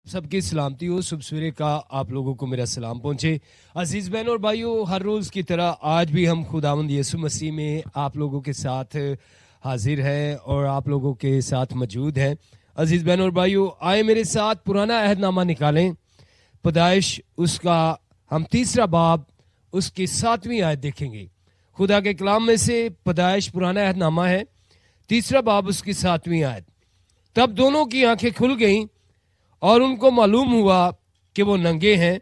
सबकी सलामती हो। सुबह सवेरे का आप लोगों को मेरा सलाम पहुंचे। अजीज बहनों और भाइयों, हर रोज़ की तरह आज भी हम खुदावंद यीशु मसीह में आप लोगों के साथ हाजिर हैं और आप लोगों के साथ मौजूद हैं। अजीज बहनों और भाइयों, आए मेरे साथ पुराना अहदनामा निकालें। पैदाइश उसका हम तीसरा बाब उसकी 7वीं आयत देखेंगे। खुदा के कलाम में से पैदाइश पुराना अहदनामा है, तीसरा बाब उसकी 7वीं आयत। तब दोनों की आंखें खुल गईं और उनको मालूम हुआ कि वो नंगे हैं,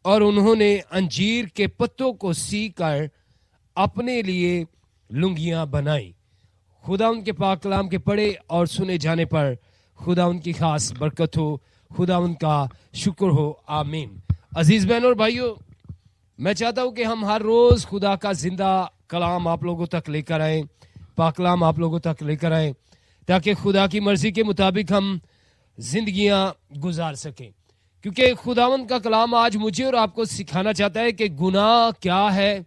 और उन्होंने अंजीर के पत्तों को सी कर अपने लिए लुंगियां बनाई। खुदा उनके पाक कलाम के पढ़े और सुने जाने पर खुदा उनकी खास बरकत हो, खुदा उनका शुक्र हो, आमीन। अजीज बहनों और भाइयों, मैं चाहता हूं कि हम हर रोज़ खुदा का जिंदा कलाम आप लोगों तक लेकर आएँ, पाक कलाम आप लोगों तक लेकर आएँ, ताकि खुदा की मर्जी के मुताबिक हम जिंदगियां गुजार सकें। क्योंकि खुदावंद का कलाम आज मुझे और आपको सिखाना चाहता है कि गुनाह क्या है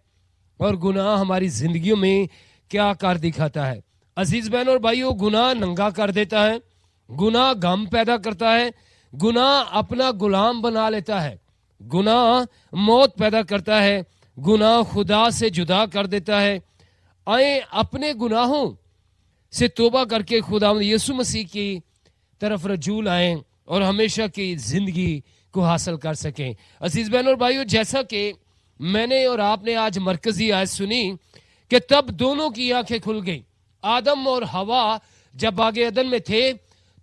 और गुनाह हमारी जिंदगियों में क्या कर दिखाता है। अजीज बहनों और भाइयों, गुनाह नंगा कर देता है, गुनाह गम पैदा करता है, गुनाह अपना गुलाम बना लेता है, गुनाह मौत पैदा करता है, गुनाह खुदा से जुदा कर देता है। आए अपने गुनाहों से तौबा करके खुदावंद यीशु मसीह की तरफ रजूल आएँ और हमेशा की जिंदगी को हासिल कर सकें। अजीज बहनों और भाइयों, जैसा कि मैंने और आपने आज मरकजी आयत सुनी कि तब दोनों की आंखें खुल गई। आदम और हवा जब बागे अदन में थे,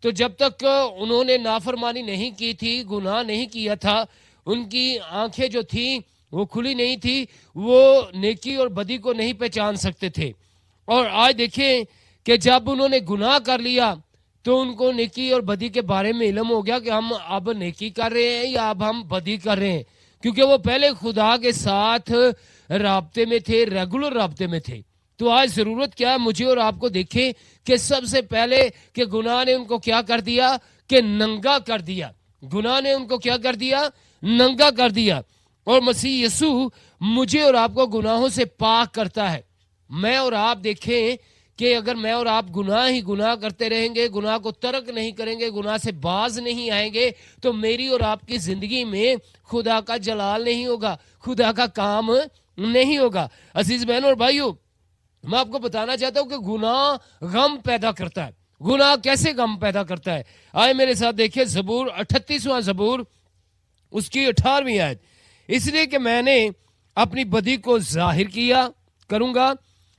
तो जब तक उन्होंने नाफरमानी नहीं की थी, गुनाह नहीं किया था, उनकी आंखें जो थी वो खुली नहीं थी, वो नेकी और बदी को नहीं पहचान सकते थे। और आज देखें कि जब उन्होंने गुनाह कर लिया तो उनको नेकी और बदी के बारे में इल्म हो गया कि हम अब नेकी कर रहे हैं या अब हम बदी कर रहे हैं, क्योंकि वो पहले खुदा के साथ राब्ते में थे, रेगुलर राब्ते में थे। तो आज ज़रूरत क्या है मुझे और आपको देखें कि सबसे पहले कि गुनाह ने उनको क्या कर दिया कि नंगा कर दिया। गुनाह ने उनको क्या कर दिया? नंगा कर दिया। और मसीह यीशु मुझे और आपको गुनाहों से पाक करता है। मैं और आप देखें कि अगर मैं और आप गुनाह ही गुनाह करते रहेंगे, गुनाह को तर्क नहीं करेंगे, गुनाह से बाज नहीं आएंगे, तो मेरी और आपकी जिंदगी में खुदा का जलाल नहीं होगा, खुदा का काम नहीं होगा। अजीज बहनों और भाइयों, मैं आपको बताना चाहता हूं कि गुनाह गम पैदा करता है। गुनाह कैसे गम पैदा करता है? आए मेरे साथ देखिए ज़बूर 38वां ज़बूर उसकी 18वीं आयत। इसलिए कि मैंने अपनी बदी को जाहिर किया करूंगा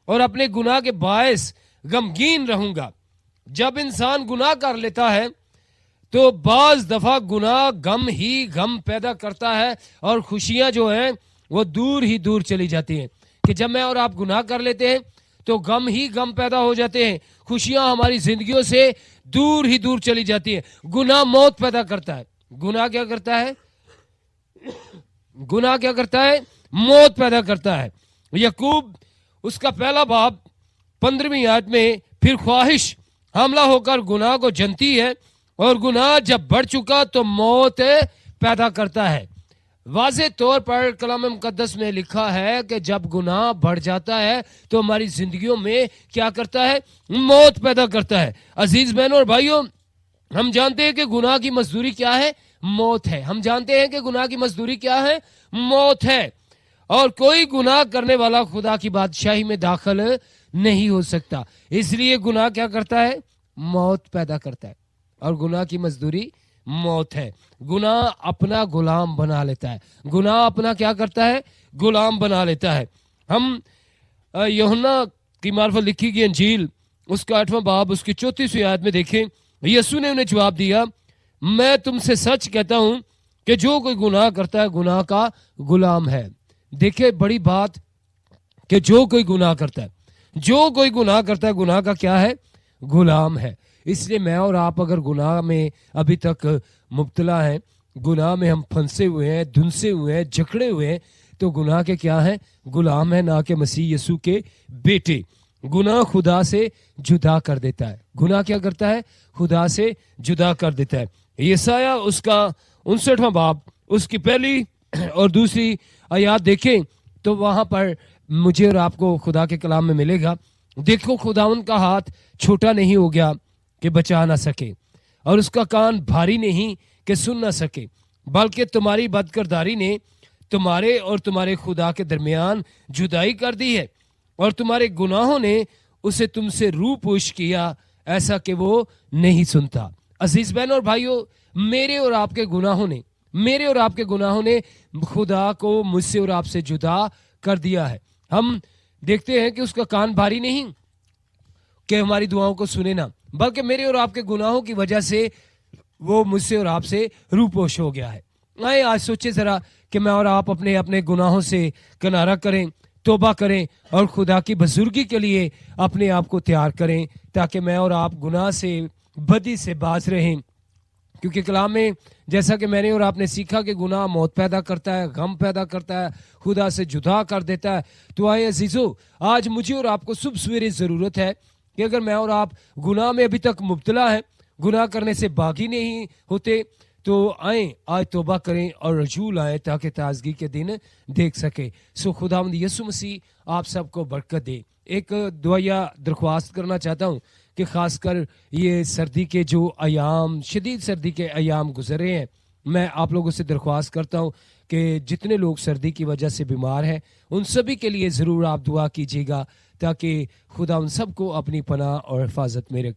और अपने गुनाह के बायस गमगीन रहूंगा। जब इंसान गुनाह कर लेता है तो बाज दफा गुनाह गम ही गम पैदा करता है और खुशियां जो हैं वो दूर ही दूर चली जाती हैं। कि जब मैं और आप गुनाह कर लेते हैं तो गम ही गम पैदा हो जाते हैं, खुशियां हमारी जिंदगियों से दूर ही दूर चली जाती हैं। गुनाह मौत पैदा करता है। गुनाह क्या करता है? गुनाह क्या करता है? मौत पैदा करता है। याकूब उसका पहला बाब 15वीं आयत में, फिर ख्वाहिश हमला होकर गुनाह को जनती है और गुनाह जब बढ़ चुका तो मौत पैदा करता है। वाज़े तौर पर कलाम मुकद्दस में लिखा है कि जब गुनाह बढ़ जाता है तो हमारी जिंदगियों में क्या करता है? मौत पैदा करता है। अजीज बहनों और भाइयों, हम जानते हैं कि गुनाह की मजदूरी क्या है? मौत है। हम जानते हैं कि गुनाह की मजदूरी क्या है? मौत है। और कोई गुनाह करने वाला खुदा की बादशाही में दाखिल नहीं हो सकता। इसलिए गुनाह क्या करता है? मौत पैदा करता है। और गुनाह की मजदूरी मौत है। गुनाह अपना गुलाम बना लेता है। गुनाह अपना क्या करता है? गुलाम बना लेता है। हम यूहन्ना की मार्फत लिखी गई अंजील उसका 8वां बाब उसकी 34वीं आयत में देखें, यीशु ने उन्हें जवाब दिया, मैं तुमसे सच कहता हूं कि जो कोई गुनाह करता है गुनाह का गुलाम है। देखिए बड़ी बात कि जो कोई गुनाह करता है, जो कोई गुनाह करता है गुनाह का क्या है? गुलाम है। इसलिए मैं और आप अगर गुनाह में अभी तक मुब्तला हैं, गुनाह में हम फंसे हुए हैं, धुंसे हुए हैं, जकड़े हुए हैं, तो गुनाह के क्या है? गुलाम है, ना कि मसीह यीशु के बेटे। गुनाह खुदा से जुदा कर देता है। गुनाह क्या करता है? खुदा से जुदा कर देता है। यसाया उसका 59वां बाब उसकी पहली और दूसरी आयत देखें तो वहां पर मुझे और आपको खुदा के कलाम में मिलेगा, देखो खुदावन का हाथ छोटा नहीं हो गया कि बचा ना सके, और उसका कान भारी नहीं کہ सुन ना सके, बल्कि तुम्हारी बदकिरदारी ने तुम्हारे और तुम्हारे खुदा के दरमियान जुदाई कर दी है, और तुम्हारे गुनाहों ने उसे तुमसे रूपोश किया, ऐसा कि वो नहीं सुनता। अजीज बहन और भाइयों, मेरे और आपके गुनाहों ने खुदा को मुझसे और आपसे जुदा कर दिया है। हम देखते हैं कि उसका कान भारी नहीं कि हमारी दुआओं को सुने ना, बल्कि मेरे और आपके गुनाहों की वजह से वो मुझसे और आपसे रूपोश हो गया है। आए आज सोचे जरा कि मैं और आप अपने अपने गुनाहों से किनारा करें, तौबा करें और खुदा की बुजुर्गी के लिए अपने आप को तैयार करें, ताकि मैं और आप गुनाह से, बदी से बाज रहें। क्योंकि कलाम में जैसा कि मैंने और आपने सीखा कि गुनाह मौत पैदा करता है, गम पैदा करता है, खुदा से जुदा कर देता है। तो आए अजीजों, आज मुझे और आपको सुबह सवेरे ज़रूरत है कि अगर मैं और आप गुनाह में अभी तक मुब्तला हैं, गुनाह करने से बागी नहीं होते, तो आए आज तौबा करें और रजू लाएं ताकि ताजगी के दिन देख सके। सो खुदावंद यीशु मसीह आप सबको बरकत दे। एक दुआया दरख्वास्त करना चाहता हूँ कि ख़ासकर ये सर्दी के जो अयाम, शदीद सर्दी के अयाम गुजरे हैं, मैं आप लोगों से दरख्वास्त करता हूँ कि जितने लोग सर्दी की वजह से बीमार हैं, उन सभी के लिए ज़रूर आप दुआ कीजिएगा, ताकि खुदा उन सबको अपनी पनाह और हिफाजत में रखे।